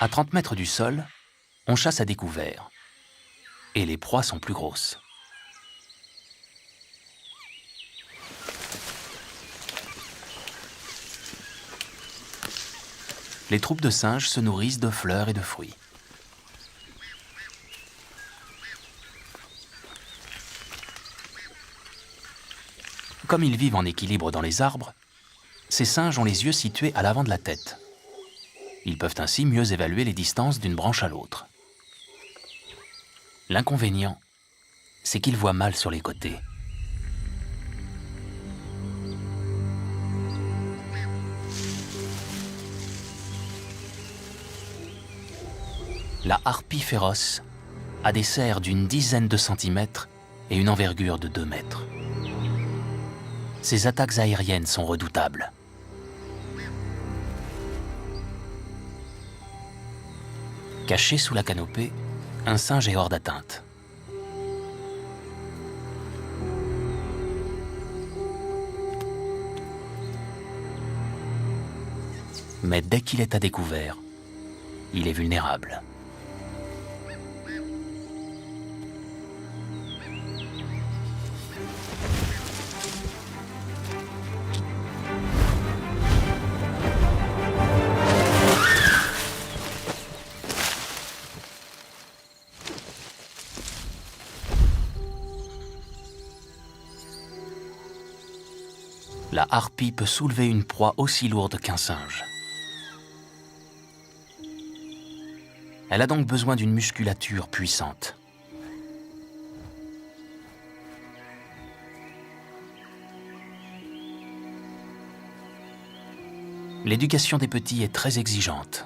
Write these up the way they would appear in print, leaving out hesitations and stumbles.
À 30 mètres du sol, on chasse à découvert. Et les proies sont plus grosses. Les troupes de singes se nourrissent de fleurs et de fruits. Comme ils vivent en équilibre dans les arbres, ces singes ont les yeux situés à l'avant de la tête. Ils peuvent ainsi mieux évaluer les distances d'une branche à l'autre. L'inconvénient, c'est qu'ils voient mal sur les côtés. La harpie féroce a des serres d'une dizaine de centimètres et une envergure de 2 mètres. Ses attaques aériennes sont redoutables. Caché sous la canopée, un singe est hors d'atteinte. Mais dès qu'il est à découvert, il est vulnérable. La harpie peut soulever une proie aussi lourde qu'un singe. Elle a donc besoin d'une musculature puissante. L'éducation des petits est très exigeante.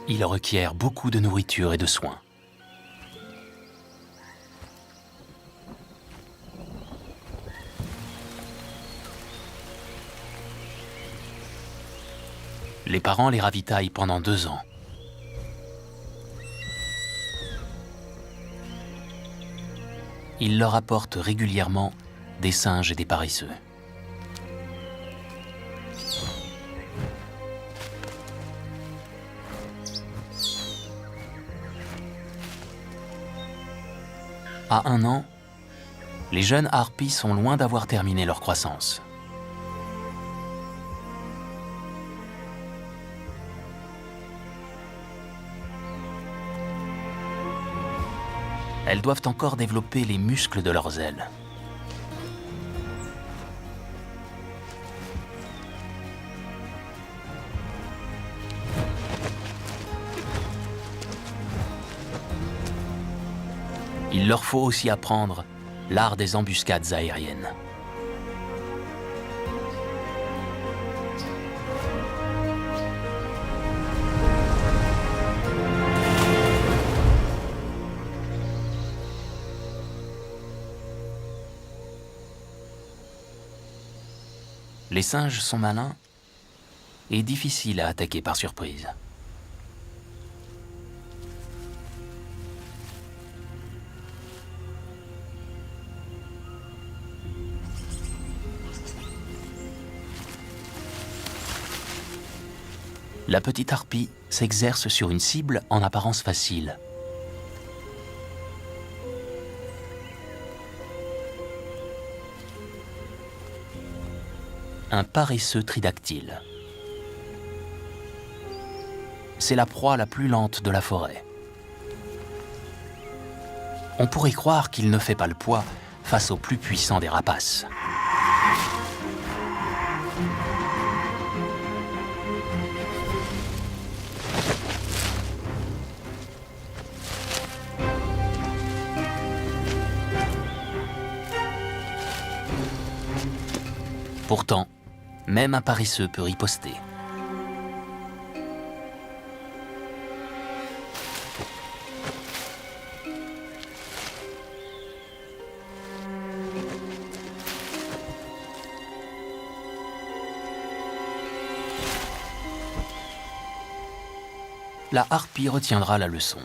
Il requiert beaucoup de nourriture et de soins. Les parents les ravitaillent pendant 2 ans. Ils leur apportent régulièrement des singes et des paresseux. À 1 an, les jeunes harpies sont loin d'avoir terminé leur croissance. Elles doivent encore développer les muscles de leurs ailes. Il leur faut aussi apprendre l'art des embuscades aériennes. Les singes sont malins et difficiles à attaquer par surprise. La petite harpie s'exerce sur une cible en apparence facile. Un paresseux tridactyle. C'est la proie la plus lente de la forêt. On pourrait croire qu'il ne fait pas le poids face au plus puissant des rapaces. Pourtant, même un paresseux peut riposter. La harpie retiendra la leçon.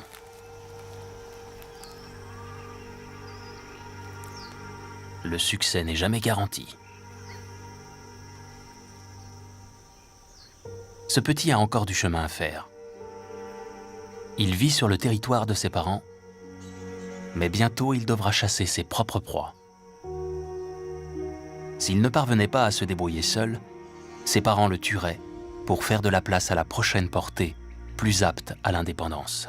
le succès n'est jamais garanti. Ce petit a encore du chemin à faire. Il vit sur le territoire de ses parents, mais bientôt il devra chasser ses propres proies. S'il ne parvenait pas à se débrouiller seul, ses parents le tueraient pour faire de la place à la prochaine portée, plus apte à l'indépendance.